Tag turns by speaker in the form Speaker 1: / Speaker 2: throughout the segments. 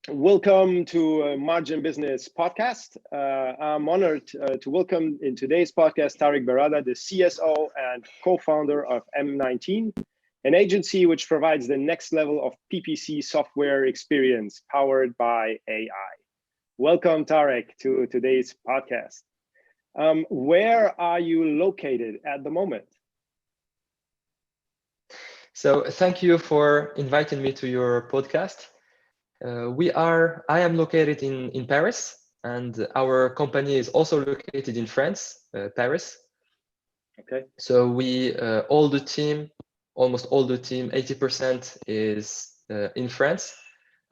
Speaker 1: Welcome to Margin Business Podcast. I'm honored to welcome in today's podcast Tarik, the CSO and co-founder of M19, an agency which provides the next level of PPC software experience powered by AI. Welcome, Tarik, to today's podcast. Where are you located at the moment?
Speaker 2: So thank you for inviting me to your podcast. I am located in Paris, and our company is also located in France, Paris.
Speaker 1: Okay.
Speaker 2: So we, almost all the team, 80% is in France,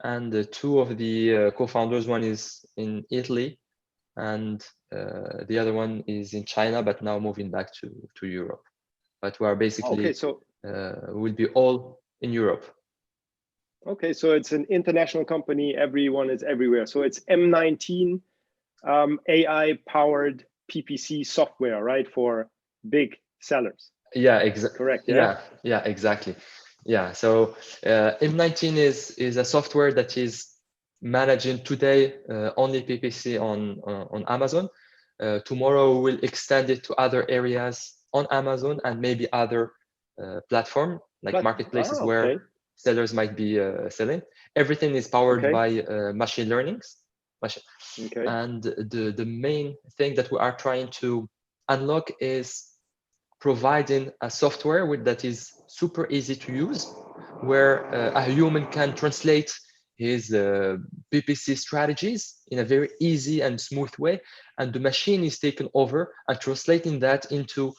Speaker 2: and two of the co-founders, one is in Italy, and the other one is in China, but now moving back to Europe. But we are basically,
Speaker 1: okay, so
Speaker 2: we'll be all in Europe.
Speaker 1: Okay, so it's an international company. Everyone is everywhere. So it's M19 AI-powered PPC software, right, for big sellers.
Speaker 2: Yeah, exactly.
Speaker 1: Correct. Yeah.
Speaker 2: Yeah, exactly. Yeah. So M19 is a software that is managing today only PPC on Amazon. Tomorrow we'll extend it to other areas on Amazon and maybe other platform like marketplaces where sellers might be selling. Everything is powered by machine learning. And the main thing that we are trying to unlock is providing a software that is super easy to use, where a human can translate his PPC strategies in a very easy and smooth way, and the machine is taken over and translating that into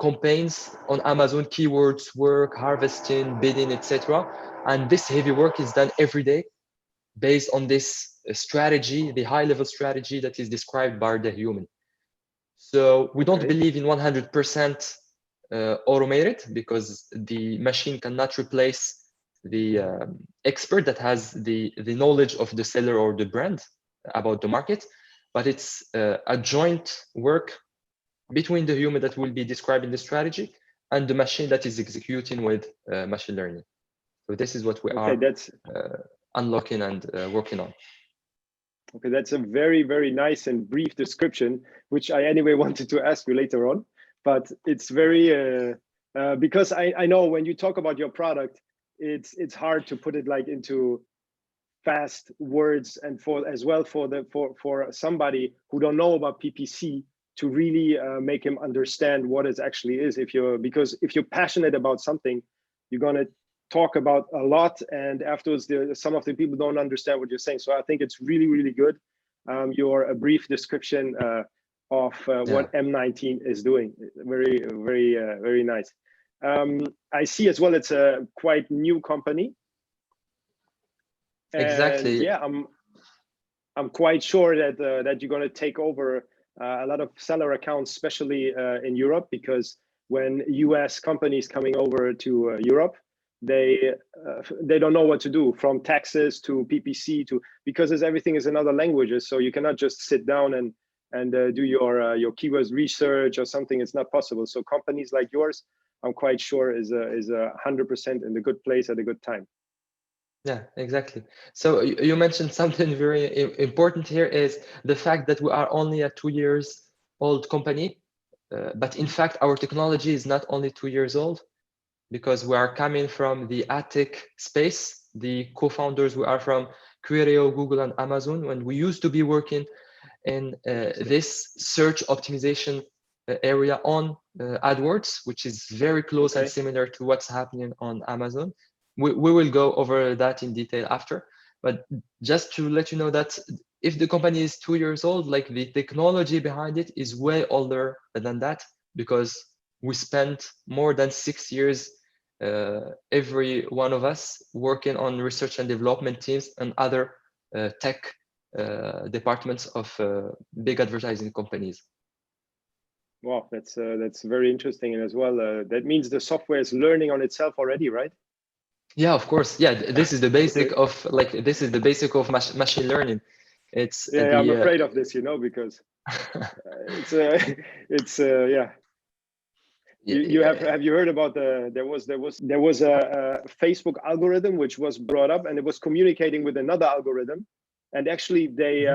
Speaker 2: campaigns on Amazon, keywords, work, harvesting, bidding, etc. And this heavy work is done every day based on this strategy, the high-level strategy that is described by the human. So we don't believe in 100% automated, because the machine cannot replace the expert that has the knowledge of the seller or the brand about the market, but it's a joint work between the human that will be describing the strategy and the machine that is executing with machine learning. So this is what we are unlocking and working on.
Speaker 1: Okay, that's a very, very nice and brief description, which I anyway wanted to ask you later on. But it's very, because I know when you talk about your product, it's hard to put it like into fast words, and for somebody who don't know about PPC to really make him understand what it actually is. Because if you're passionate about something, you're gonna talk about a lot, and afterwards some of the people don't understand what you're saying. So I think it's really, really good. Your brief description of what M19 is doing. Very, very, very nice. I see as well it's a quite new company.
Speaker 2: Exactly.
Speaker 1: And yeah, I'm quite sure that you're going to take over a lot of seller accounts, especially in Europe, because when US companies coming over to Europe, they don't know what to do, from taxes to PPC because everything is in other languages. So you cannot just sit down and do your keywords research or something. It's not possible. So companies like yours, I'm quite sure is 100% in the good place at a good time.
Speaker 2: Yeah, exactly. So you mentioned something very important here, is the fact that we are only a 2 years old company, but in fact our technology is not only 2 years old, because we are coming from the ad tech space. The co-founders, we are from Criteo, Google, and Amazon, when we used to be working in this search optimization area on AdWords, which is very close and similar to what's happening on Amazon. We will go over that in detail after, but just to let you know that if the company is 2 years old, like the technology behind it is way older than that, because we spent more than 6 years, every one of us, working on research and development teams and other tech departments of big advertising companies.
Speaker 1: Wow, that's very interesting as well. That means the software is learning on itself already, right?
Speaker 2: Yeah, of course. Yeah, this is the basic of machine learning. It's
Speaker 1: I'm afraid of this, because it's yeah. You have you heard about there was a Facebook algorithm which was brought up, and it was communicating with another algorithm, and actually they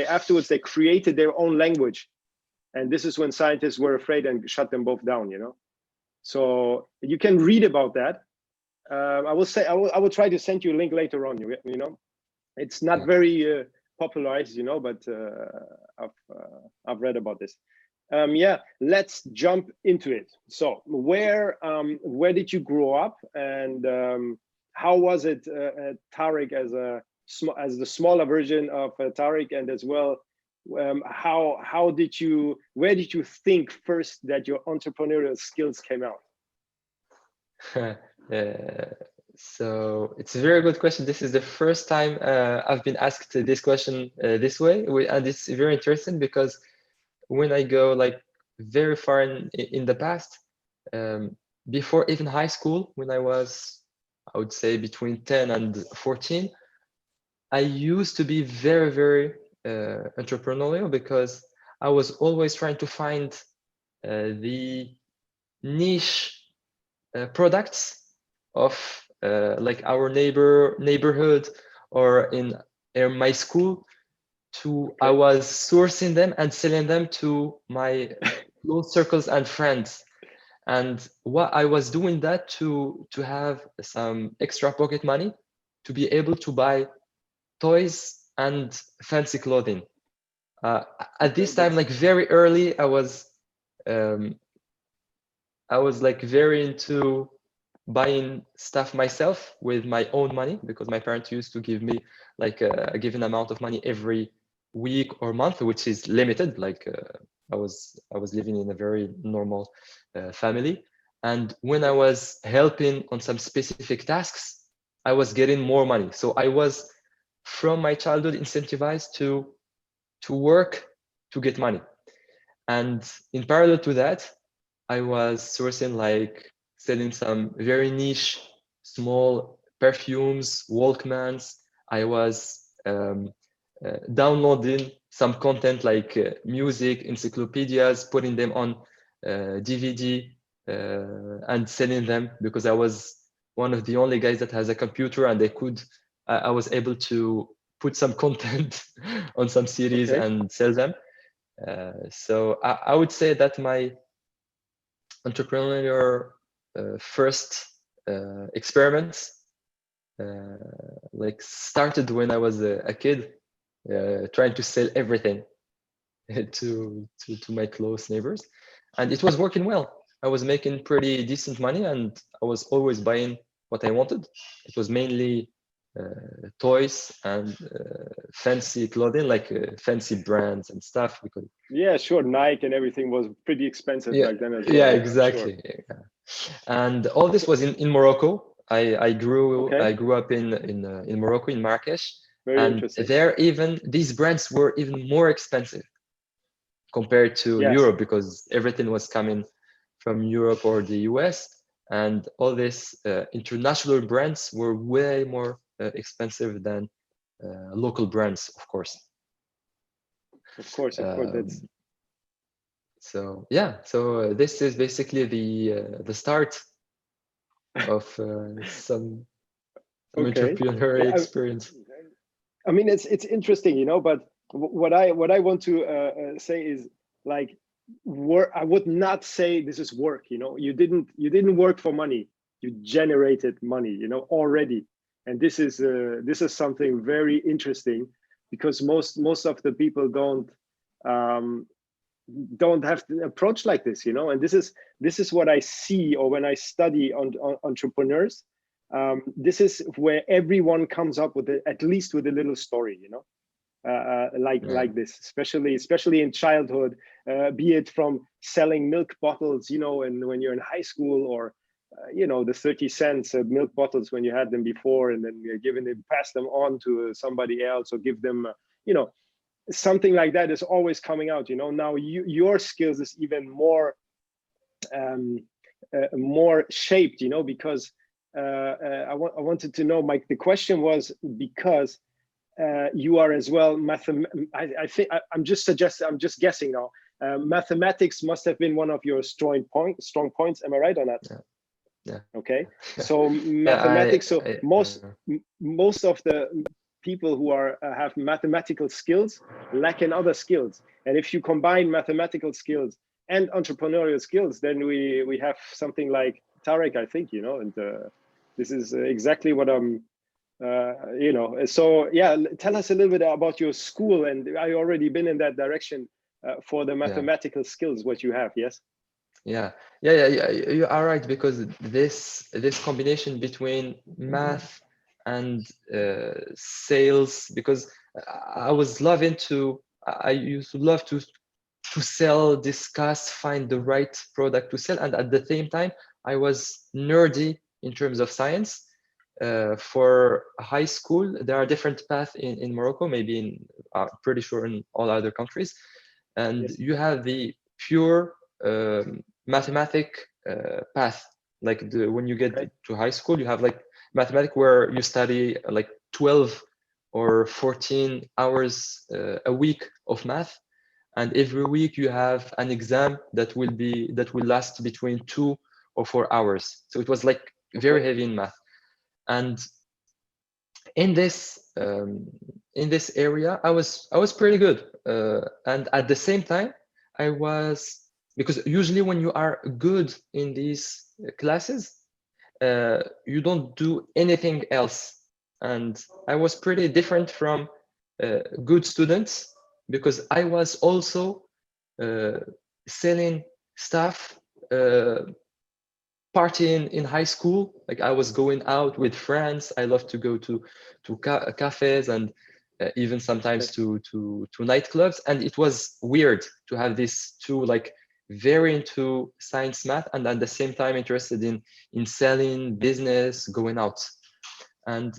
Speaker 1: afterwards they created their own language, and this is when scientists were afraid and shut them both down. So you can read about that. I will try to send you a link later on. It's not very popularized, but I've read about this. Let's jump into it. So where did you grow up, and how was it, Tarik, as the smaller version of Tarik, and as well, where did you think first that your entrepreneurial skills came out?
Speaker 2: So it's a very good question. This is the first time I've been asked this question this way, and it's very interesting because when I go like very far in the past, before even high school, when I was, I would say, between 10 and 14, I used to be very, very entrepreneurial, because I was always trying to find the niche products of like our neighborhood or in my school. I was sourcing them and selling them to my close circles and friends. And what I was doing that to have some extra pocket money to be able to buy toys and fancy clothing. At this time, like very early, I was like very into buying stuff myself with my own money, because my parents used to give me like a given amount of money every week or month, which is limited. Like I was living in a very normal family, and when I was helping on some specific tasks, I was getting more money. So I was from my childhood incentivized to work to get money. And in parallel to that, I was sourcing, like selling some very niche small perfumes, Walkmans. I was downloading some content like music, encyclopedias, putting them on DVD and selling them, because I was one of the only guys that has a computer, and I was able to put some content on some series and sell them. So I would say that my entrepreneurial first experiments like started when I was a kid, trying to sell everything to my close neighbors, and it was working well. I was making pretty decent money, and I was always buying what I wanted. It was mainly toys and fancy clothing, like fancy brands and stuff. Because
Speaker 1: sure, Nike and everything was pretty expensive back then as well.
Speaker 2: Yeah, exactly. Sure. Yeah. And all this was in Morocco. I grew up in Morocco, in Marrakech.
Speaker 1: Very
Speaker 2: and
Speaker 1: interesting.
Speaker 2: There, even these brands were even more expensive compared to Europe, because everything was coming from Europe or the US, and all these international brands were way more expensive than local brands, of course.
Speaker 1: Of course, that's...
Speaker 2: So so this is basically the start of some entrepreneurial experience.
Speaker 1: I mean, it's interesting, but what I want to say is, like, I would not say this is work. You didn't work for money. You generated money, already, and this is something very interesting, because most of the people don't have the approach like this, and this is what I see, or when I study on entrepreneurs. This is where everyone comes up with at least with a little story, like this, especially in childhood, be it from selling milk bottles, and when you're in high school, or the 30 cents milk bottles when you had them before, and then you're pass them on to somebody else, or give them something like that is always coming out. Now your skills is even more shaped, because I wanted to know, Mike, the question was, because you are as well I'm just guessing now, Mathematics must have been one of your strong points. Am I right or not?
Speaker 2: Yeah.
Speaker 1: Okay. So
Speaker 2: Yeah,
Speaker 1: mathematics. Most of the people who have mathematical skills lack in other skills. And if you combine mathematical skills and entrepreneurial skills, then we have something like Tarik, I think, and this is exactly what I'm, So yeah, tell us a little bit about your school, and I already been in that direction for the mathematical skills, what you have, yes?
Speaker 2: Yeah, you are right, because this combination between math and sales, because I used to love to sell, discuss, find the right product to sell, and at the same time I was nerdy in terms of science. For high school, there are different paths in Morocco, maybe pretty sure in all other countries, and
Speaker 1: Yes.
Speaker 2: you have the pure mathematic path. Like when you get to high school, you have like mathematics where you study like 12 or 14 hours a week of math, and every week you have an exam that will last between 2 or 4 hours. So it was like very heavy in math. And in this area, I was pretty good, and at the same time, because usually when you are good in these classes, you don't do anything else. And I was pretty different from good students, because I was also selling stuff, partying in high school. Like I was going out with friends. I love to go to cafes, and even sometimes to nightclubs. And it was weird to have these two, like very into science, math, and at the same time interested in selling, business, going out. And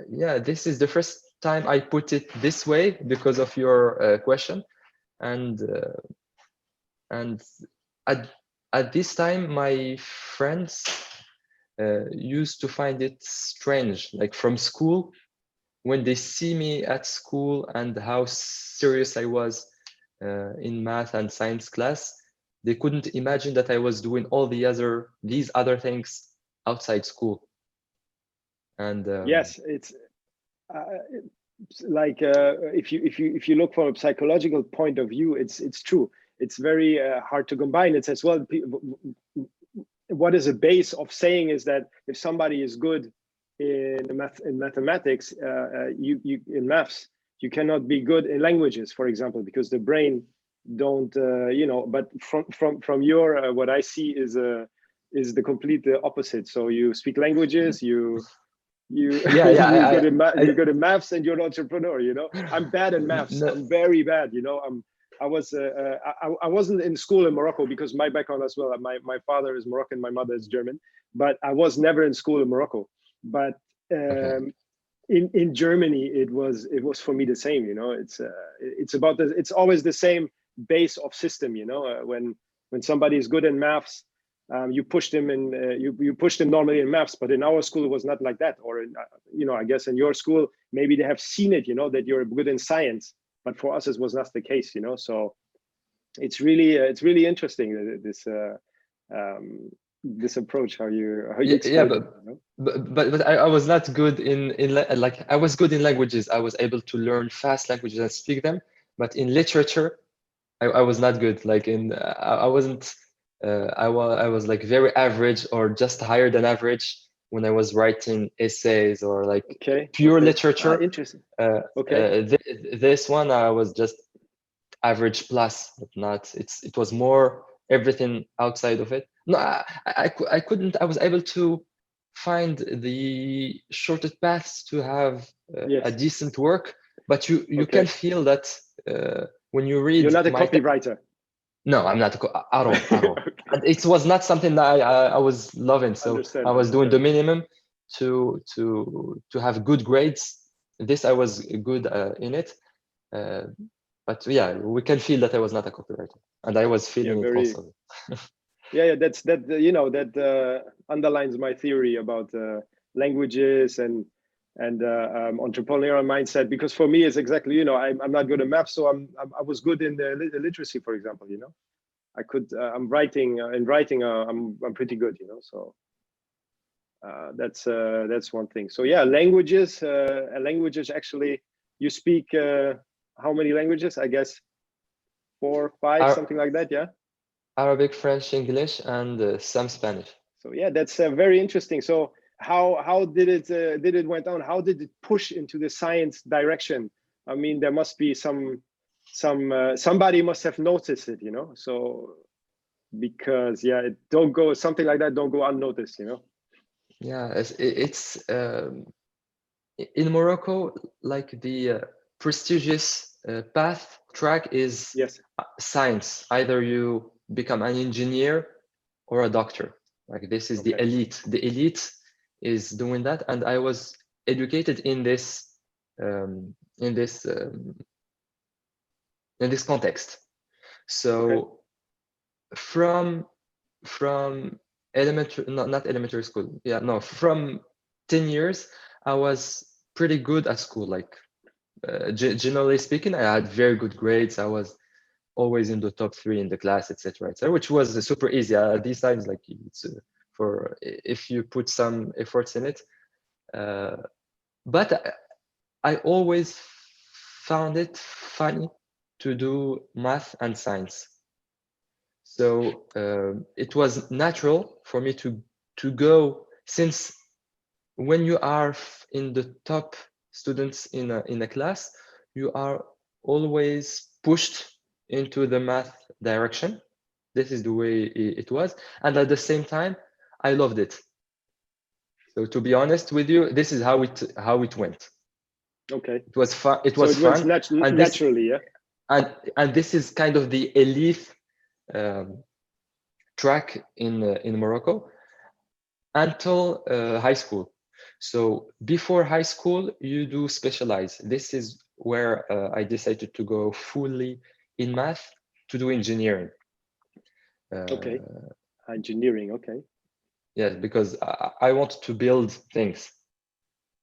Speaker 2: yeah, this is the first time I put it this way because of your question. And at this time, my friends used to find it strange, like from school, when they see me at school and how serious I was in math and science class. They couldn't imagine that I was doing all these other things outside school. And
Speaker 1: yes, it's like if you look from a psychological point of view, it's true. It's very hard to combine. It's as well. What is a base of saying is that if somebody is good in mathematics, in maths, you cannot be good in languages, for example, because the brain don't But from your what I see is the complete opposite. So you speak languages, you're good in maths, and you're an entrepreneur. I'm bad in maths.
Speaker 2: No.
Speaker 1: I'm very bad. I wasn't in school in Morocco because my background as well. My father is Moroccan, my mother is German, but I was never in school in Morocco. But in Germany, it was for me the same. It's always the same base of system. When somebody is good in maths, you push them you push them normally in maths, but in our school it was not like that. Or I guess in your school maybe they have seen it, that you're good in science, but for us it was not the case. So it's really interesting, this approach, how you explain it.
Speaker 2: But I was not good like I was good in languages. I was able to learn fast languages and speak them, but in literature I was not good. Like I wasn't I was like very average or just higher than average when I was writing essays or like pure literature.
Speaker 1: Interesting.
Speaker 2: This one I was just average plus, but not. It was more everything outside of it. No, I couldn't. I was able to find the shortest paths to have a decent work, but you can feel that when you read.
Speaker 1: You're not a copywriter.
Speaker 2: No, I'm not at all. And it was not something that I was loving. So I was doing the minimum to have good grades. This I was good in it. But yeah, we can feel that I was not a copywriter, and I was feeling it also.
Speaker 1: That underlines my theory about languages and and entrepreneurial mindset. Because for me, it's exactly, you know, I'm not good at math, so I was good in the literacy, for example. You know, I could I'm writing in writing. I'm pretty good. You know, so that's one thing. So yeah, languages. Languages actually. You speak how many languages? I guess 4, 5, something like that. Yeah.
Speaker 2: Arabic, French, English, and some Spanish.
Speaker 1: So yeah, that's very interesting. So how did it went on? How did it push into the science direction? I mean, there must be somebody must have noticed it, you know. So because yeah, it don't go something like that don't go unnoticed, you know.
Speaker 2: Yeah, it's in Morocco, like the prestigious path track is
Speaker 1: Yes.
Speaker 2: science. Either you become an engineer or a doctor. Like this is the
Speaker 1: Okay.
Speaker 2: elite. The elite is doing that, and I was educated in this um, in this um, in this context. So
Speaker 1: Okay.
Speaker 2: from elementary, not elementary school, yeah, no, from 10 years, I was pretty good at school. Like generally speaking, I had very good grades. I was always in the top 3 in the class, etc., etc., which was super easy at these times. Like it's for if you put some efforts in it. But I always found it funny to do math and science. So it was natural for me to go, since when you are in the top students in a class, you are always pushed into the math direction. This is the way it was, and at the same time, I loved it. So to be honest with you, this is how it went.
Speaker 1: Okay.
Speaker 2: It was fun. It
Speaker 1: So
Speaker 2: was
Speaker 1: it went
Speaker 2: fun, and this
Speaker 1: naturally, yeah.
Speaker 2: and this is kind of the elite track in Morocco until high school. So before high school, you do specialize. This is where I decided to go fully in math to do engineering.
Speaker 1: Okay. Engineering. Okay.
Speaker 2: Yes, because I want to build things.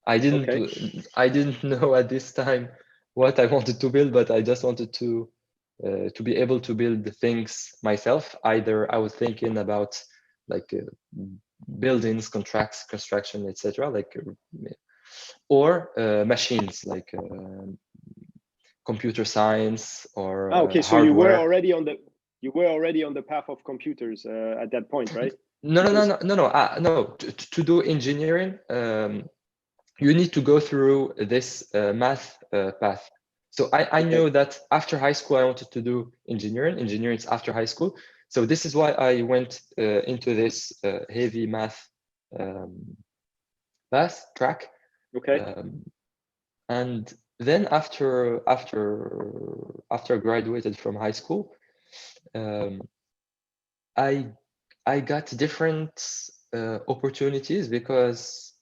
Speaker 2: I didn't know at this time what I wanted to build, but I just wanted to be able to build the things myself. Either I was thinking about like buildings, contracts, construction, etc., like, or machines like computer science or
Speaker 1: Okay. So
Speaker 2: hardware.
Speaker 1: you were already on the path of computers at that point, right?
Speaker 2: No, no, no,
Speaker 1: Because
Speaker 2: no, no, no. No. To do engineering, you need to go through this math path. So I
Speaker 1: okay.
Speaker 2: knew that after high school, I wanted to do engineering. Engineering is after high school. So this is why I went into this heavy math path track.
Speaker 1: Okay.
Speaker 2: And then after graduated from high school, I got different opportunities because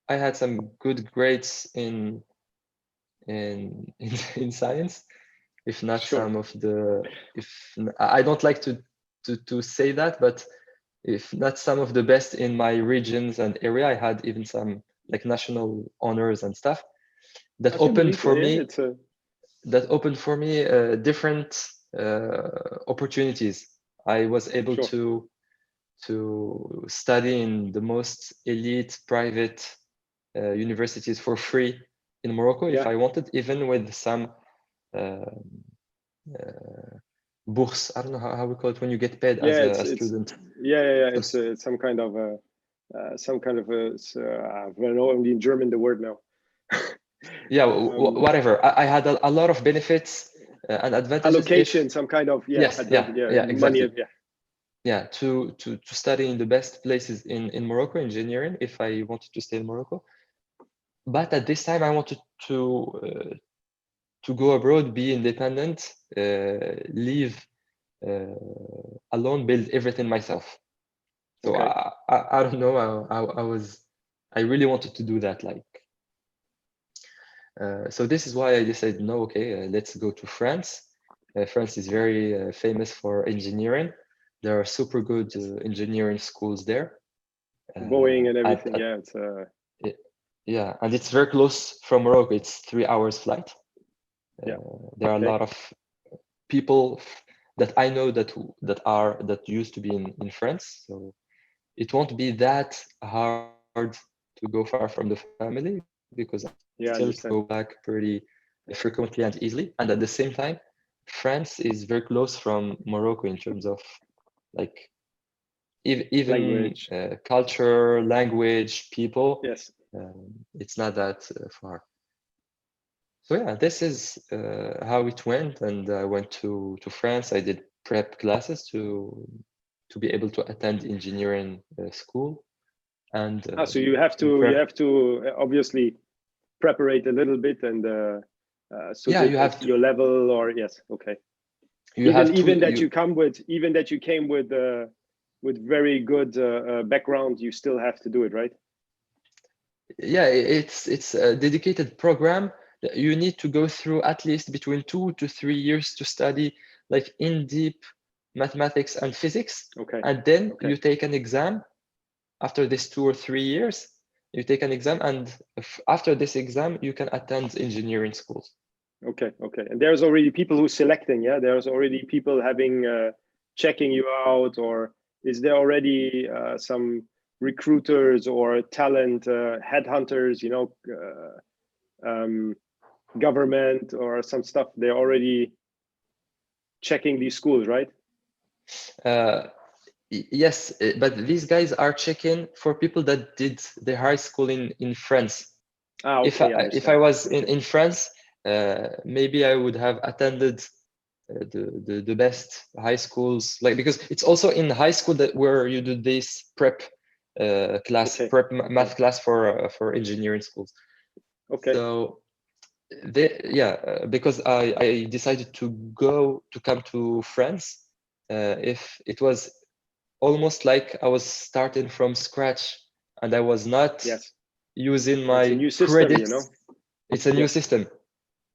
Speaker 2: I had some good grades in science, if not
Speaker 1: Sure.
Speaker 2: some of the, if I don't like to say that, but if not some of the best in my regions and area. I had even some like national honors and stuff that
Speaker 1: I can
Speaker 2: opened
Speaker 1: believe
Speaker 2: for
Speaker 1: yeah,
Speaker 2: me
Speaker 1: it's a
Speaker 2: different opportunities. I was able
Speaker 1: sure.
Speaker 2: to study in the most elite private universities for free in Morocco if
Speaker 1: Yeah.
Speaker 2: I wanted, even with some bourse. I don't know how we call it when you get paid as
Speaker 1: Yeah,
Speaker 2: a
Speaker 1: it's
Speaker 2: student.
Speaker 1: yeah.
Speaker 2: So,
Speaker 1: It's some kind of I don't know only in German the word now.
Speaker 2: yeah,
Speaker 1: um,
Speaker 2: whatever. I had a lot of benefits and advantages if,
Speaker 1: allocation, some kind of
Speaker 2: yes,
Speaker 1: advantage, money,
Speaker 2: exactly. Yeah, to study in the best places in Morocco, engineering, if I wanted to stay in Morocco. But at this time, I wanted to go abroad, be independent, live alone, build everything myself. So
Speaker 1: Okay.
Speaker 2: I don't know. I really wanted to do that. Like, so this is why I decided, no, okay, let's go to France. France is very famous for engineering. There are super good engineering schools there.
Speaker 1: Boeing and
Speaker 2: At,
Speaker 1: everything.
Speaker 2: at
Speaker 1: Yeah, it's
Speaker 2: y- Yeah, and it's very close from Morocco. It's 3 hours flight.
Speaker 1: Yeah.
Speaker 2: There are a lot of people that I know that used to be in France, so it won't be that hard to go far from the family because I can still
Speaker 1: understand.
Speaker 2: go back pretty frequently and easily. And at the same time, France is very close from Morocco in terms of like even
Speaker 1: Language.
Speaker 2: culture, language, people.
Speaker 1: Yes.
Speaker 2: It's not that far. So yeah, this is how it went, and I went to France. I did prep classes to be able to attend engineering school, and
Speaker 1: So you have
Speaker 2: in
Speaker 1: to
Speaker 2: prep.
Speaker 1: obviously preparate a little bit and so
Speaker 2: Yeah,
Speaker 1: that
Speaker 2: you have
Speaker 1: your
Speaker 2: to.
Speaker 1: level, or yes, okay.
Speaker 2: You have to.
Speaker 1: Even that you came with very good background, you still have to do it, right?
Speaker 2: Yeah, it's a dedicated program that you need to go through at least between 2 to 3 years to study like in deep mathematics and physics,
Speaker 1: Okay.
Speaker 2: and then you take an exam. After this 2 or 3 years, you take an exam, and after this exam, you can attend engineering schools.
Speaker 1: Okay. And there's already people who selecting, yeah? There's already people having checking you out, or is there already some recruiters or talent headhunters, government or some stuff? They're already checking these schools, right?
Speaker 2: Yes, but these guys are checking for people that did their high school in France.
Speaker 1: Okay,
Speaker 2: If I was in France, maybe I would have attended the best high schools, like, because it's also in high school that where you do this prep class, prep math class for engineering schools.
Speaker 1: Okay.
Speaker 2: So because I decided to come to France, if it was almost like I was starting from scratch and I was not using
Speaker 1: It's a
Speaker 2: my
Speaker 1: new system,
Speaker 2: credits. It's a new system.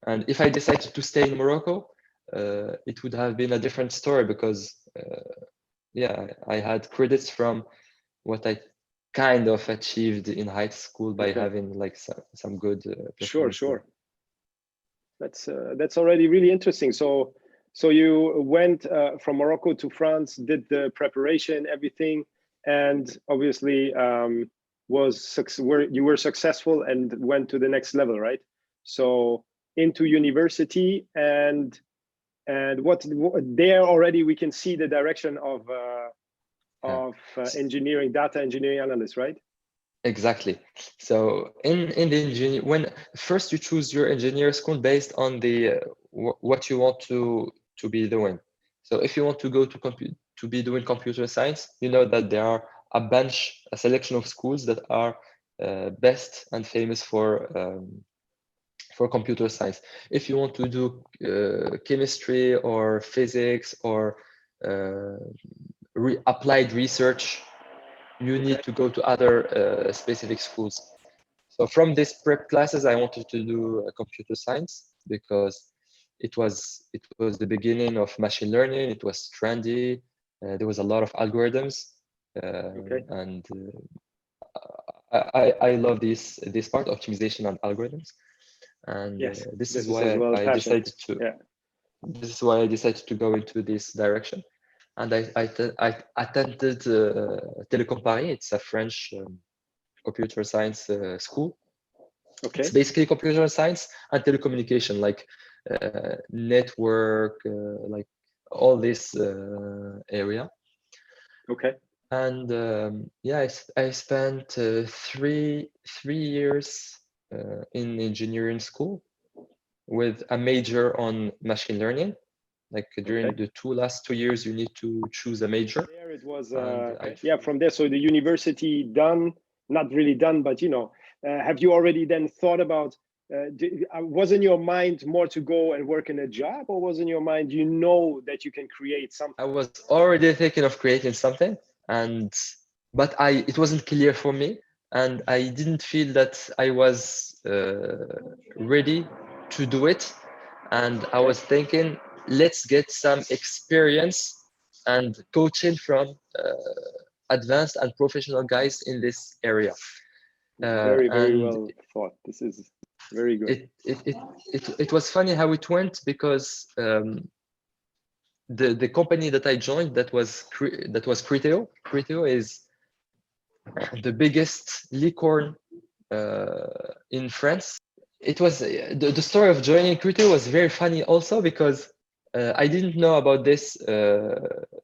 Speaker 2: And if I decided to stay in Morocco, it would have been a different story because, I had credits from what I kind of achieved in high school by having like some good performance.
Speaker 1: Sure. That's already really interesting. So you went from Morocco to France, did the preparation, everything, and obviously you were successful and went to the next level, right? So into university, and what there already we can see the direction of engineering, data engineering analyst, right?
Speaker 2: Exactly. So in the engineer, when first you choose your engineer school based on the what you want to be doing. So if you want to go to be doing computer science, you know that there are a selection of schools that are best and famous for computer science. If you want to do chemistry or physics or applied research, you need to go to other specific schools. So from these prep classes, I wanted to do computer science because it was the beginning of machine learning. It was trendy. There was a lot of algorithms, and I love this part, optimization and algorithms. And this is why I decided to. Yeah. This is why I decided to go into this direction. And I attended Télécom Paris. It's a French computer science school.
Speaker 1: Okay.
Speaker 2: It's basically computer science and telecommunication, like network, like all this area.
Speaker 1: Okay.
Speaker 2: And I spent 3 years in engineering school with a major on machine learning. Like during the last 2 years, you need to choose a major.
Speaker 1: There it was, from there. So the university done, not really done, but have you already then thought about? Was in your mind more to go and work in a job, or was in your mind that you can create something?
Speaker 2: I was already thinking of creating something, but it wasn't clear for me, and I didn't feel that I was ready to do it. And I was thinking, let's get some experience and coaching from advanced and professional guys in this area.
Speaker 1: Very, very
Speaker 2: and
Speaker 1: well thought. This is very good.
Speaker 2: it was funny how it went, because the company that I joined, that was Criteo. Criteo is the biggest licorne in France. It was the story of joining Criteo was very funny also, because I didn't know about this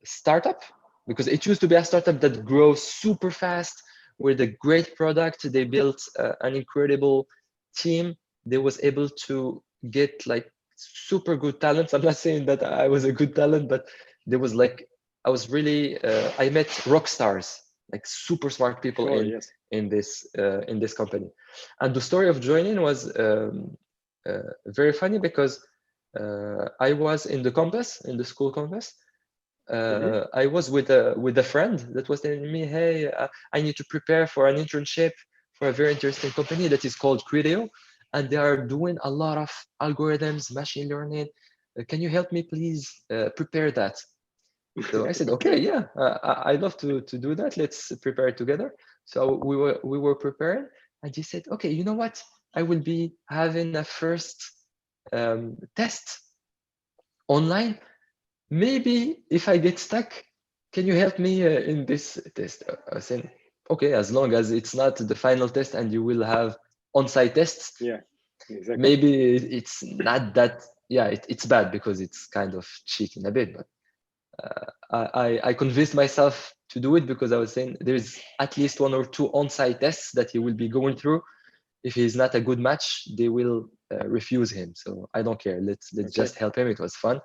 Speaker 2: startup, because it used to be a startup that grows super fast with a great product. They built an incredible team. They was able to get like super good talents. I'm not saying that I was a good talent, but there was like, I was really I met rock stars, like super smart people
Speaker 1: Sure, yes.
Speaker 2: in this company. And the story of joining was very funny, because I was in the school campus. I was with a friend that was telling me, hey, I need to prepare for an internship for a very interesting company that is called Criteo, and they are doing a lot of algorithms, machine learning. Can you help me please prepare that? So I said, okay, yeah, I'd love to do that. Let's prepare together. So we were preparing, and he said, okay, you know what? I will be having a first test online. Maybe if I get stuck, can you help me in this test? I said, okay, as long as it's not the final test and you will have on-site tests.
Speaker 1: Yeah, exactly.
Speaker 2: Maybe it's not that. Yeah, it's bad because it's kind of cheating a bit, but I convinced myself to do it, because I was saying there's at least 1 or 2 on-site tests that he will be going through. If he's not a good match, they will refuse him. So I don't care. Let's just help him. It was fun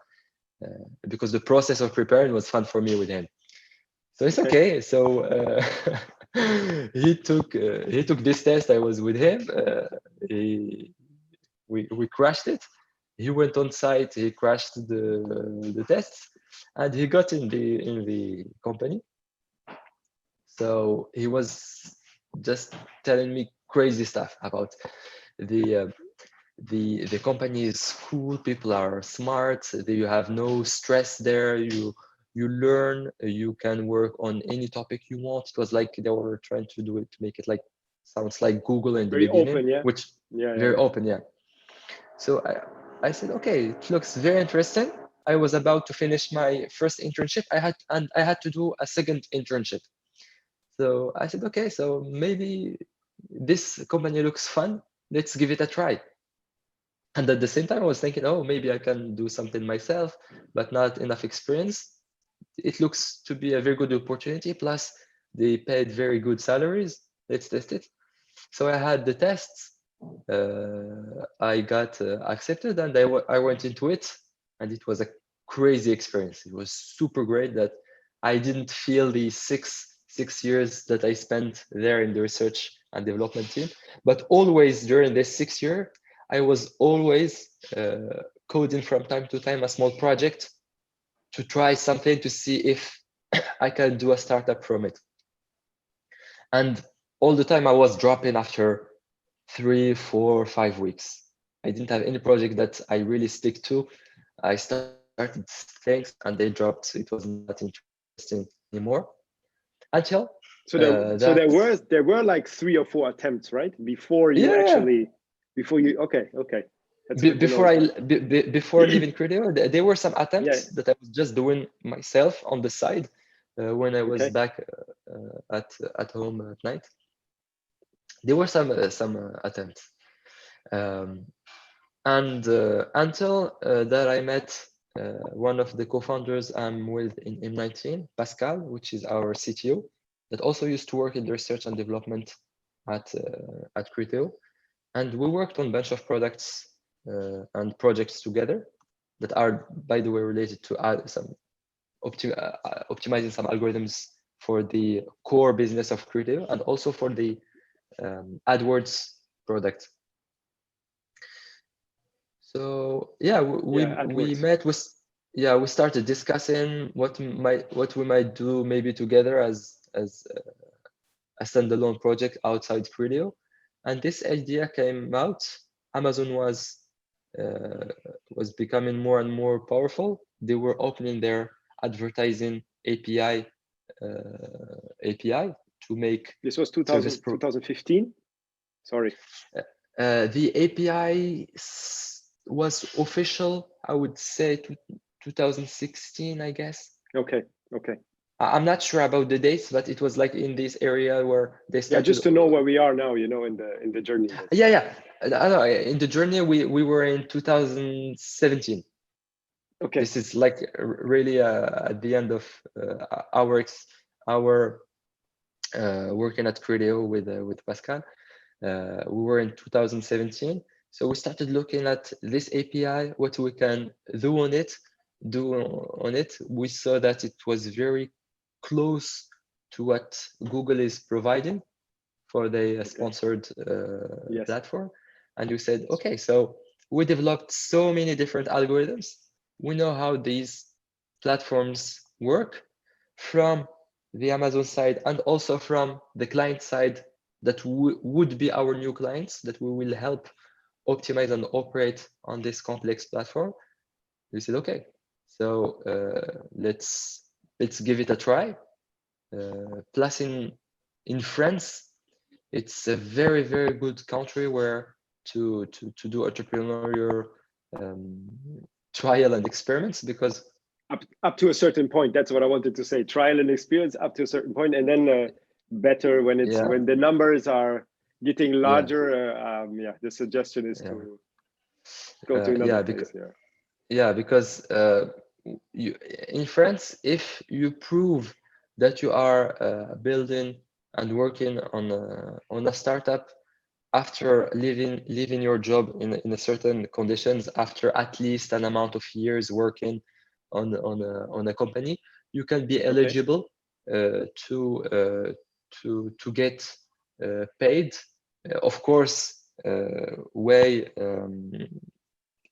Speaker 2: because the process of preparing was fun for me with him. So it's okay. So he took this test. I was with him. We crashed it. He went on site. He crashed the tests, and he got in the company. So he was just telling me crazy stuff about the company is cool. People are smart. You have no stress there. You learn. You can work on any topic you want. It was like they were trying to do it to make it like sounds like Google in the
Speaker 1: Very
Speaker 2: beginning,
Speaker 1: open, yeah.
Speaker 2: which
Speaker 1: Yeah,
Speaker 2: very open, yeah. So I said, okay, it looks very interesting. I was about to finish my first internship. I had to do a second internship. So I said, okay, so maybe this company looks fun. Let's give it a try. And at the same time, I was thinking, oh, maybe I can do something myself, but not enough experience. It looks to be a very good opportunity. Plus, they paid very good salaries. Let's test it. So I had the tests. I got accepted, and I went into it, and it was a crazy experience. It was super great that I didn't feel the six years that I spent there in the research and development team, but always during this 6 year, I was always coding from time to time a small project to try something to see if I can do a startup from it. And all the time I was dropping after 3, 4, 5 weeks. I didn't have any project that I really stick to. I started things and they dropped. It was not interesting anymore until
Speaker 1: so there were like 3 or 4 attempts, right? Before you okay. That's good
Speaker 2: before leaving Criteo, there were some attempts that I was just doing myself on the side when I was back at home at night. There were some attempts, and until that I met one of the co-founders I'm with in M19, Pascal, which is our CTO, that also used to work in the research and development at Criteo, and we worked on a bunch of products and projects together that are, by the way, related to some optimizing some algorithms for the core business of Criteo and also for the AdWords product. So yeah, we met with we started discussing what we might do maybe together as a standalone project outside Criteo, and this idea came out. Amazon was becoming more and more powerful. They were opening their advertising API to make
Speaker 1: this was 2015. Sorry.
Speaker 2: The API was official, I would say, 2016, I guess.
Speaker 1: Okay. Okay.
Speaker 2: I'm not sure about the dates, but it was like in this area where they started.
Speaker 1: Yeah, just to know where we are now, you know, in the journey.
Speaker 2: Yeah. I know, in the journey we were in 2017.
Speaker 1: Okay.
Speaker 2: This is like really at the end of our working at Criteo with Pascal. We were in 2017, so we started looking at this API, what we can do on it. We saw that it was very close to what Google is providing for the sponsored
Speaker 1: Yes.
Speaker 2: platform, and we said, okay, so we developed so many different algorithms. We know how these platforms work from the Amazon side and also from the client side that would be our new clients that we will help optimize and operate on this complex platform. We said, okay, so let's give it a try. Plus in France, it's a very, very good country where to do entrepreneurial trial and experiments, because
Speaker 1: up to a certain point. That's what I wanted to say. Trial and experience up to a certain point, and then better when it's when the numbers are getting larger. The suggestion is to go to another place.
Speaker 2: Because in France, if you prove that you are building and working on a startup after leaving your job in a certain conditions, after at least an amount of years working on a company, you can be eligible to get paid. Of course, way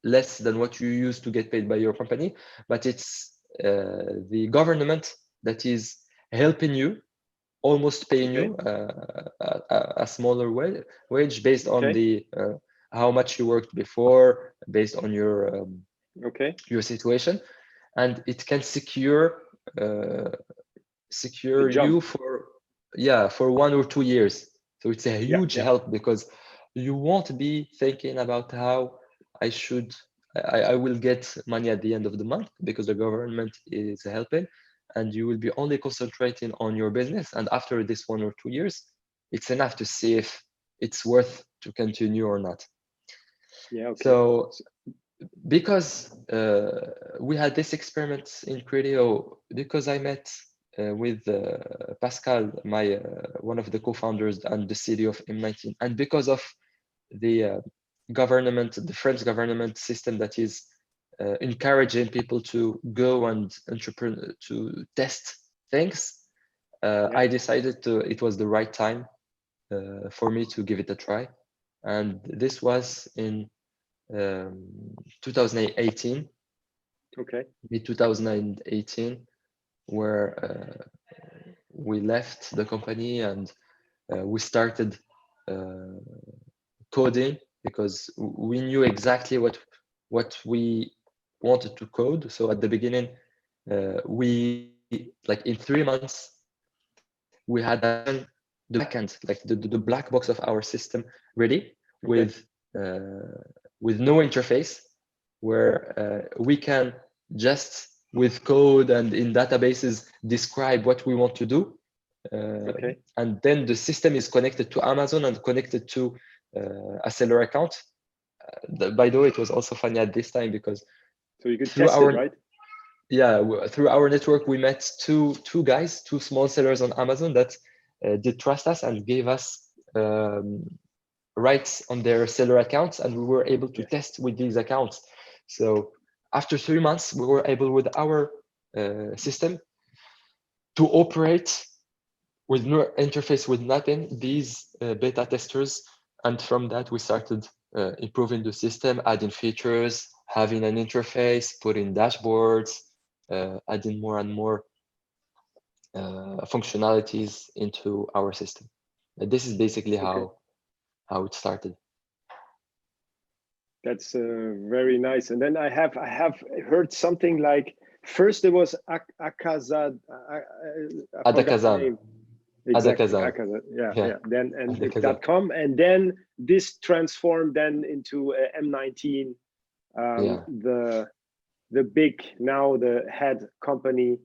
Speaker 2: less than what you used to get paid by your company, but it's the government that is helping you, almost paying you a smaller wage based on the how much you worked before, based on your situation, and it can secure you for 1 or 2 years. So it's a huge help, because you won't be thinking about how I will get money at the end of the month, because the government is helping, and you will be only concentrating on your business. And after this 1 or 2 years, it's enough to see if it's worth to continue or not. So because we had this experiment in Criteo, because I met with Pascal, my one of the co-founders and the CEO of M19, and because of the the French government system that is encouraging people to go and to test things, I decided it was the right time for me to give it a try. And this was in 2018, mid 2018, where we left the company and we started coding, because we knew exactly what we wanted to code. So at the beginning, we, like, in 3 months, we had the backend, like the black box of our system ready, with no interface, where we can just with code and in databases describe what we want to do. And then the system is connected to Amazon and connected to a seller account. By the way, it was also funny at this time, because
Speaker 1: so you could test it, right?
Speaker 2: Yeah, through our network, we met two guys, two small sellers on Amazon that did trust us and gave us rights on their seller accounts, and we were able to test with these accounts. So after 3 months, we were able, with our system, to operate with no interface, with nothing, these beta testers. And from that, we started improving the system, adding features, having an interface, putting dashboards, adding more and more functionalities into our system. This is basically how it started.
Speaker 1: That's very nice. And then I have heard something like, first there was Adakazam. Exactly.
Speaker 2: Adakazam.
Speaker 1: Yeah,
Speaker 2: Yeah,
Speaker 1: yeah. Then and
Speaker 2: Adakazam.
Speaker 1: .com, and then this transformed then into M19,
Speaker 2: Yeah,
Speaker 1: the big, now the head company,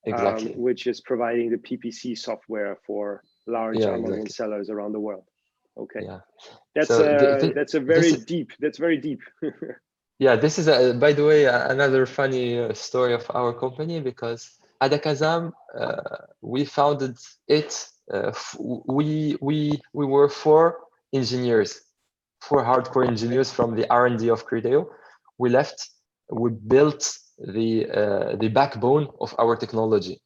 Speaker 2: exactly.
Speaker 1: which is providing the PPC software for large
Speaker 2: Yeah,
Speaker 1: Amazon
Speaker 2: exactly.
Speaker 1: sellers around the world. Okay,
Speaker 2: Yeah.
Speaker 1: that's
Speaker 2: So
Speaker 1: a
Speaker 2: this
Speaker 1: very
Speaker 2: is,
Speaker 1: deep. That's very deep.
Speaker 2: yeah, this is by the way, another funny story of our company, because Adakazam, we founded it. We were four engineers, four hardcore
Speaker 1: Okay.
Speaker 2: engineers from the R&D of Criteo. We left. We built the backbone of our technology.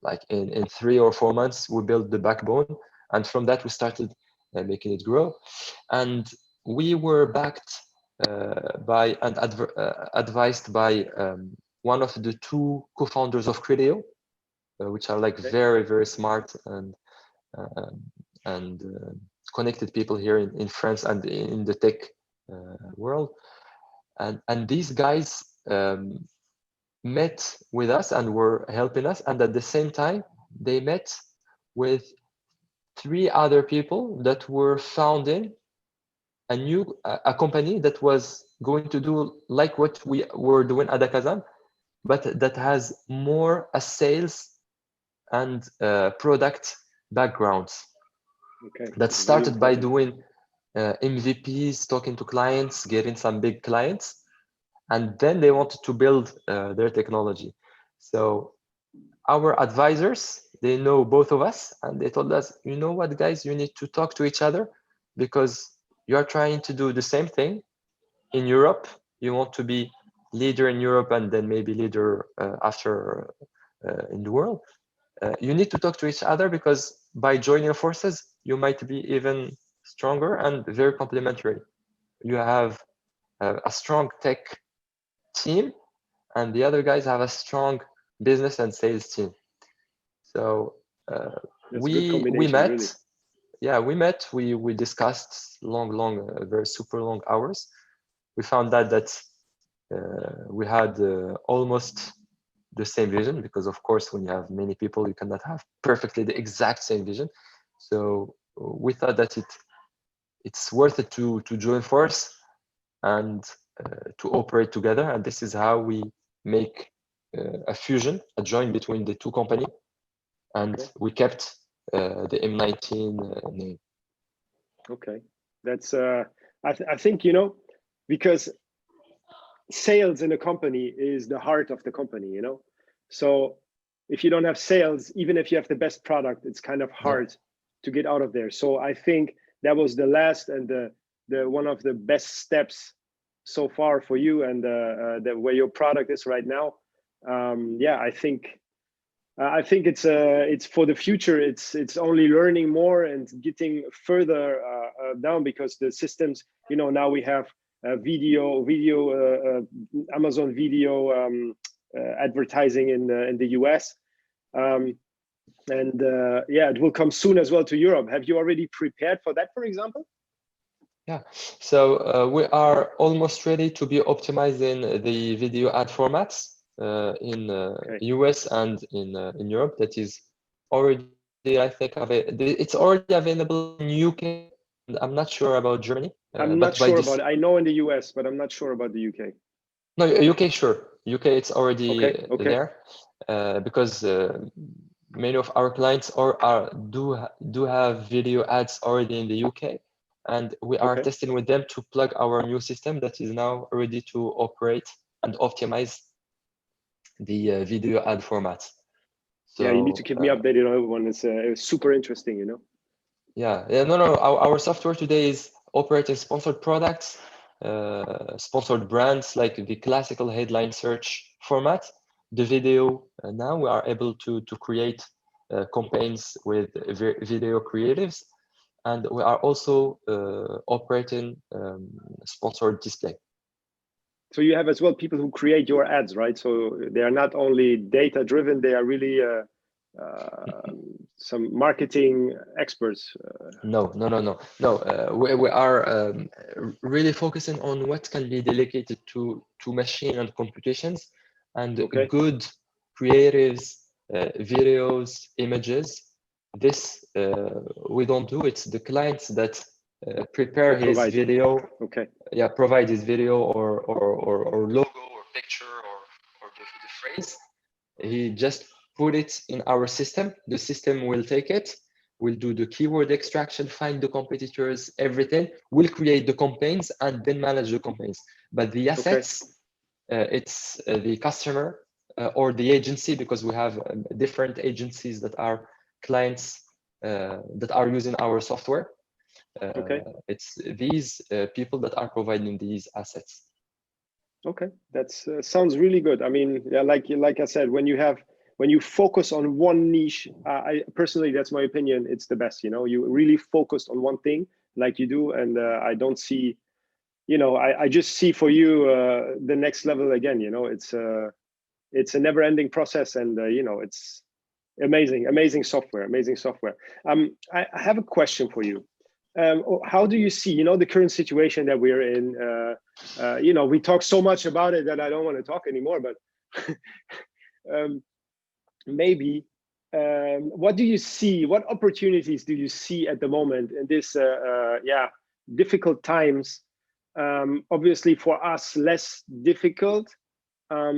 Speaker 2: Like in 3 or 4 months, we built the backbone, and from that we started making it grow. And we were backed by and advised by one of the two co-founders of Criteo, which are like
Speaker 1: Okay.
Speaker 2: very, very smart uh, and connected people here in France and in the tech world. And these guys met with us and were helping us. And at the same time, they met with 3 other people that were founding a company that was going to do like what we were doing at Akazam, but that has more a sales and product backgrounds.
Speaker 1: Okay.
Speaker 2: That
Speaker 1: Very
Speaker 2: started by
Speaker 1: important.
Speaker 2: doing MVPs, talking to clients, getting some big clients, and then they wanted to build their technology. So our advisors, they know both of us, and they told us, you know what, guys, you need to talk to each other, because you are trying to do the same thing in Europe. You want to be leader in Europe and then maybe leader after in the world. You need to talk to each other, because by joining forces, you might be even stronger and very complementary. You have a strong tech team, and the other guys have a strong business and sales team. So
Speaker 1: That's a good
Speaker 2: we
Speaker 1: combination,
Speaker 2: met.
Speaker 1: really.
Speaker 2: Yeah, we met. We discussed long, very super long hours. We found out that we had almost the same vision, because of course, when you have many people, you cannot have perfectly the exact same vision. So we thought that it's worth it to join force and to operate together. And this is how we make a fusion, a join between the two companies, and
Speaker 1: Okay.
Speaker 2: we kept the M19 name.
Speaker 1: Okay. That's I think, because sales in a company is the heart of the company, so if you don't have sales, even if you have the best product, it's kind of
Speaker 2: Yeah,
Speaker 1: hard to get out of there. So I think that was the last and the one of the best steps so far for you, and where your product is right now. Yeah, I think it's for the future. It's only learning more and getting further down, because the systems, now we have video Amazon video advertising in the US, and yeah, it will come soon as well to Europe. Have you already prepared for that, for example?
Speaker 2: yeah. So we are almost ready to be optimizing the video ad formats in
Speaker 1: Okay.
Speaker 2: US and in Europe. That is already, I think, it's already available in UK. And I'm not sure about Germany,
Speaker 1: I'm not
Speaker 2: but by
Speaker 1: sure about
Speaker 2: this,
Speaker 1: it. I know in the US, but I'm not sure about the UK.
Speaker 2: no, UK, sure. UK, it's already
Speaker 1: Okay. Okay.
Speaker 2: there because many of our clients do have video ads already in the UK, and we are
Speaker 1: Okay.
Speaker 2: testing with them to plug our new system that is now ready to operate and optimize the video ad formats.
Speaker 1: Yeah, you need to
Speaker 2: So
Speaker 1: keep me updated on everyone. It's super interesting,
Speaker 2: yeah, no. Our software today is operating sponsored products, sponsored brands, like the classical headline search format. The video, now we are able to create campaigns with video creatives, and we are also operating sponsored display.
Speaker 1: So you have as well people who create your ads, right? So they are not only data driven; they are really some marketing experts.
Speaker 2: No. We are really focusing on what can be delegated to machine and computations, and
Speaker 1: Okay.
Speaker 2: good creatives, videos, images this we don't do. It's the clients that prepare his
Speaker 1: provide.
Speaker 2: video.
Speaker 1: Okay.
Speaker 2: Yeah, provide his video or logo or picture or the phrase. He just put it in our system. The system will take it, will do the keyword extraction, find the competitors, everything. We'll create the campaigns and then manage the campaigns. But the assets, it's the customer or the agency, because we have different agencies that are clients that are using our software. It's these people that are providing these assets.
Speaker 1: Okay, that's sounds really good. I mean, yeah, like I said, when you focus on one niche, I personally, that's my opinion, it's the best. You know, you really focus on one thing like you do, and I don't see, you know, I just see for you the next level again. You know, it's a never-ending process, and you know, it's amazing software. I have a question for you. How do you see, you know, the current situation that we're in? You know, we talk so much about it that I don't want to talk anymore, but maybe what do you see, what opportunities do you see at the moment in this difficult times? Obviously for us less difficult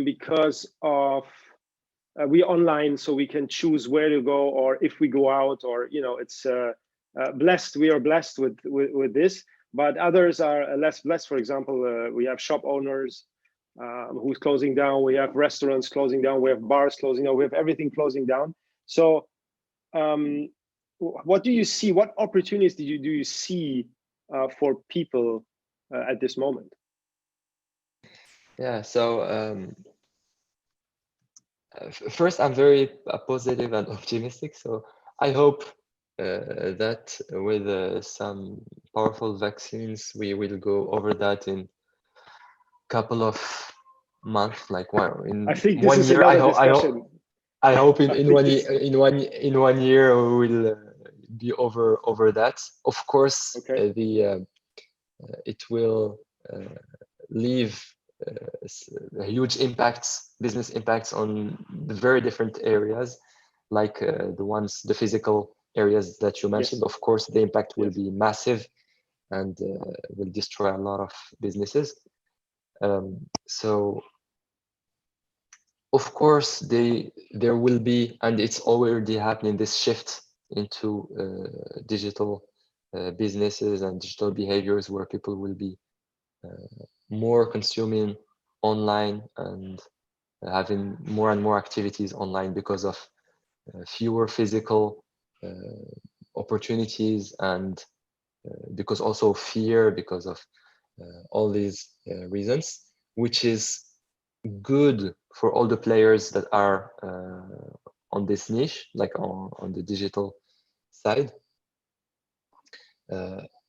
Speaker 1: because of we're online, so we can choose where to go, or if we go out, or, you know, it's blessed. We are blessed with this, but others are less blessed. For example, we have shop owners who's closing down. We have restaurants closing down. We have bars closing down. We have everything closing down. So, what do you see? What opportunities do you see for people at this moment?
Speaker 2: Yeah. So first, I'm very positive and optimistic. So I hope that with some powerful vaccines, we will go over that in a couple of months, like in
Speaker 1: I think this
Speaker 2: 1
Speaker 1: is
Speaker 2: year.
Speaker 1: another discussion.
Speaker 2: I hope in,
Speaker 1: I
Speaker 2: in
Speaker 1: think
Speaker 2: one
Speaker 1: this...
Speaker 2: in 1 year we will be over that. Of course,
Speaker 1: Okay.
Speaker 2: it will leave huge impacts, business impacts on the very different areas, like the physical areas that you mentioned.
Speaker 1: Yes.
Speaker 2: Of course, the impact will
Speaker 1: Yes.
Speaker 2: be massive and will destroy a lot of businesses. So, of course, there will be, and it's already happening, this shift into digital businesses and digital behaviors, where people will be more consuming online and having more and more activities online because of fewer physical opportunities, and because also fear, because of all these reasons, which is good for all the players that are on this niche, like on the digital side.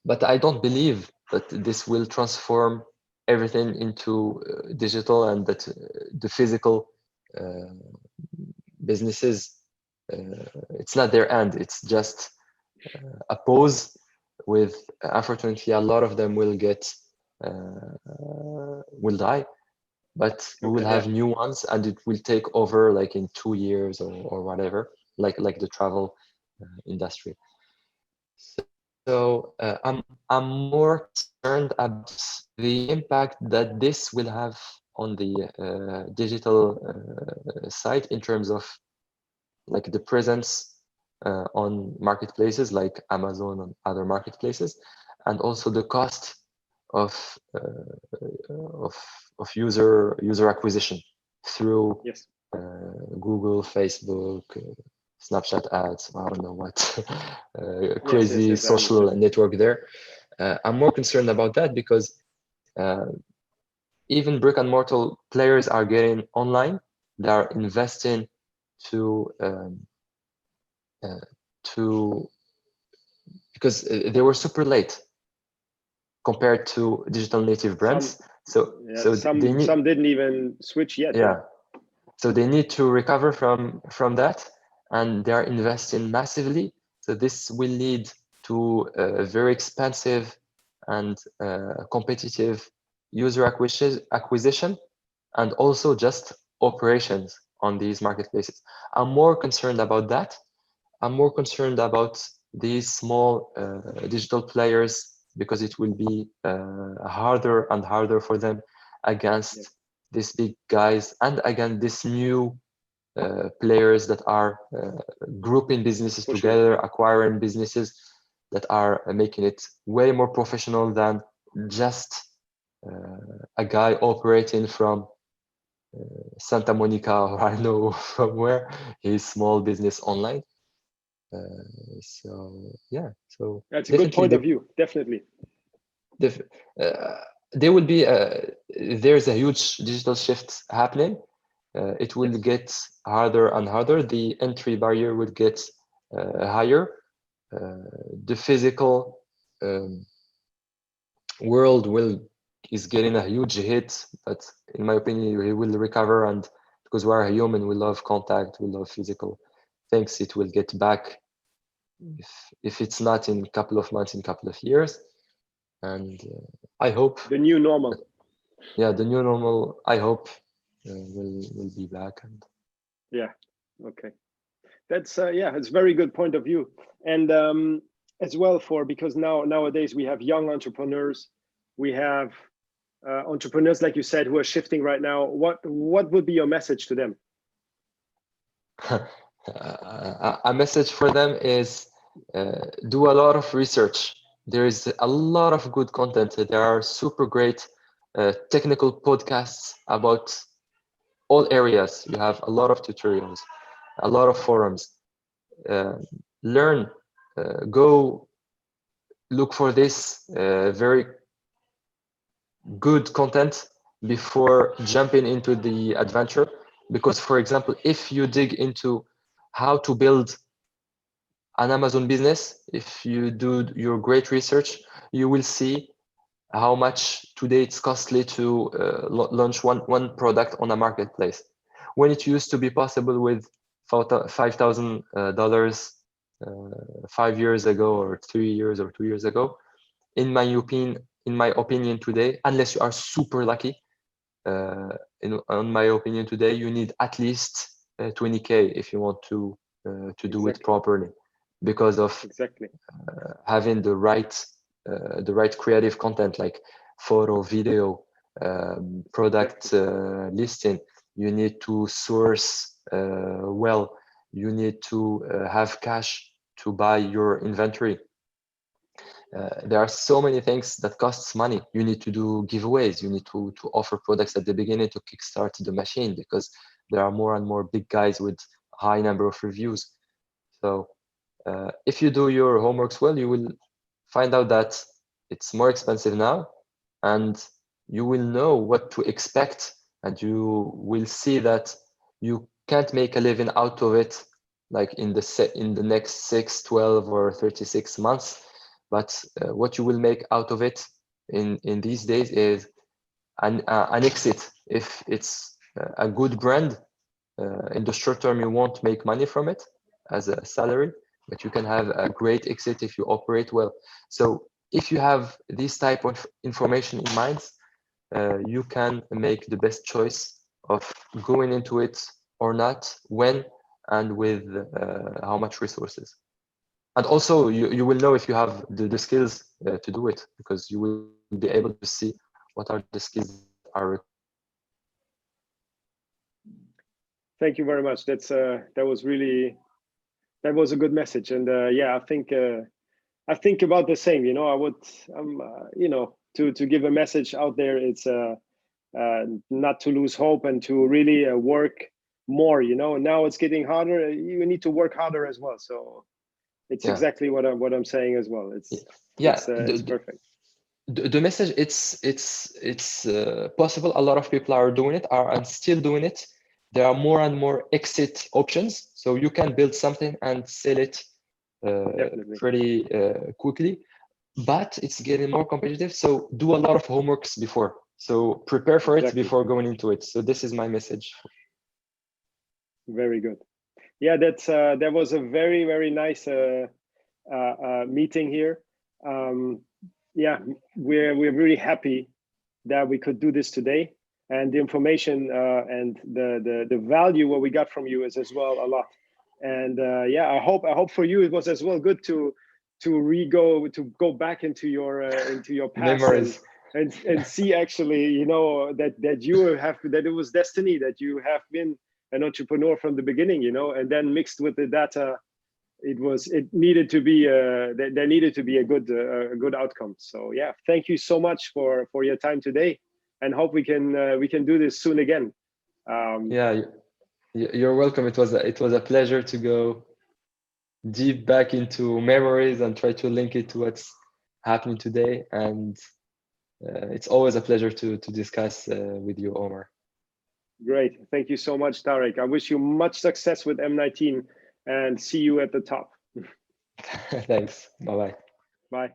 Speaker 2: But I don't believe that this will transform everything into digital, and that the physical businesses, it's not their end. It's just a pause. With unfortunately, a lot of them will die, but we will have new ones, and it will take over like in 2 years or whatever, like the travel industry. So I'm more concerned about the impact that this will have on the digital side, in terms of like the presence on marketplaces like Amazon and other marketplaces, and also the cost of user acquisition through Google, Facebook, Snapchat ads. I don't know what crazy social network there. I'm more concerned about that, because even brick and mortar players are getting online. They are investing to because they were super late compared to digital native brands.
Speaker 1: Some didn't even switch yet.
Speaker 2: Yeah. So they need to recover from that, and they are investing massively. So this will lead to a very expensive and competitive user acquisition, and also just operations on these marketplaces. I'm more concerned about that. I'm more concerned about these small digital players because it will be harder and harder for them against these big guys and again this new players that are grouping businesses
Speaker 1: For
Speaker 2: together, acquiring businesses that are making it way more professional than just a guy operating from Santa Monica or I know from where his small business online. So yeah, so
Speaker 1: That's a good point of view, definitely.
Speaker 2: There will be there's a huge digital shift happening. It will get harder and harder. The entry barrier will get higher. The physical world is getting a huge hit, but in my opinion, he will recover. And because we are a human, we love contact, we love physical things. It will get back if it's not in a couple of months, in a couple of years. And I hope
Speaker 1: the new normal.
Speaker 2: Yeah, the new normal. I hope will be back. And
Speaker 1: yeah, okay, that's it's a very good point of view. And as well because nowadays we have young entrepreneurs, we have entrepreneurs like you said who are shifting right now. What would be your message to them?
Speaker 2: A message for them is do a lot of research. There is a lot of good content. There are super great technical podcasts about all areas. You have a lot of tutorials, a lot of forums. Learn, go look for this very good content before jumping into the adventure. Because, for example, if you dig into how to build an Amazon business, if you do your great research, you will see how much today it's costly to launch one product on a marketplace. When it used to be possible with $5,000 5 years ago, or 3 years or 2 years ago, in my opinion today, unless you are super lucky, in my opinion today, you need at least 20K if you want to do it properly, because of having the right creative content like photo, video, product listing. You need to source well. You need to have cash to buy your inventory. There are so many things that costs money. You need to do giveaways. You need to offer products at the beginning to kickstart the machine, because there are more and more big guys with high number of reviews. So if you do your homeworks well, you will find out that it's more expensive now, and you will know what to expect, and you will see that you can't make a living out of it like in the next 6, 12 or 36 months. But what you will make out of it in these days is an exit. If it's a good brand, in the short term you won't make money from it as a salary, but you can have a great exit if you operate well. So if you have this type of information in mind, you can make the best choice of going into it or not, when and with how much resources. And also you will know if you have the skills to do it, because you will be able to see what are the skills that are required.
Speaker 1: Thank you very much. That was a good message. And I think about the same. To give a message out there, it's not to lose hope and to really work more. Now it's getting harder. You need to work harder as well. So it's exactly what I'm saying as well. It's perfect.
Speaker 2: The message, it's possible. A lot of people are doing it, and still doing it. There are more and more exit options, so you can build something and sell it pretty quickly, but it's getting more competitive. So do a lot of homeworks before. So prepare for it before going into it. So this is my message.
Speaker 1: Very good. Yeah, that was a very, very nice meeting here. We're really happy that we could do this today, and the information and the value what we got from you is as well a lot. And yeah, I hope for you it was as well good to go back into your past
Speaker 2: Memories.
Speaker 1: and see actually, you know, that you have, that it was destiny, that you have been an entrepreneur from the beginning, you know, and then mixed with the data, it needed to be there needed to be a good outcome. So yeah, thank you so much for your time today, and hope we can do this soon again.
Speaker 2: Yeah, you're welcome. It was a pleasure to go deep back into memories and try to link it to what's happening today. And it's always a pleasure to discuss with you, Omar.
Speaker 1: Great. Thank you so much, Tarik. I wish you much success with M19 and see you at the top.
Speaker 2: Thanks. Bye-bye.
Speaker 1: Bye.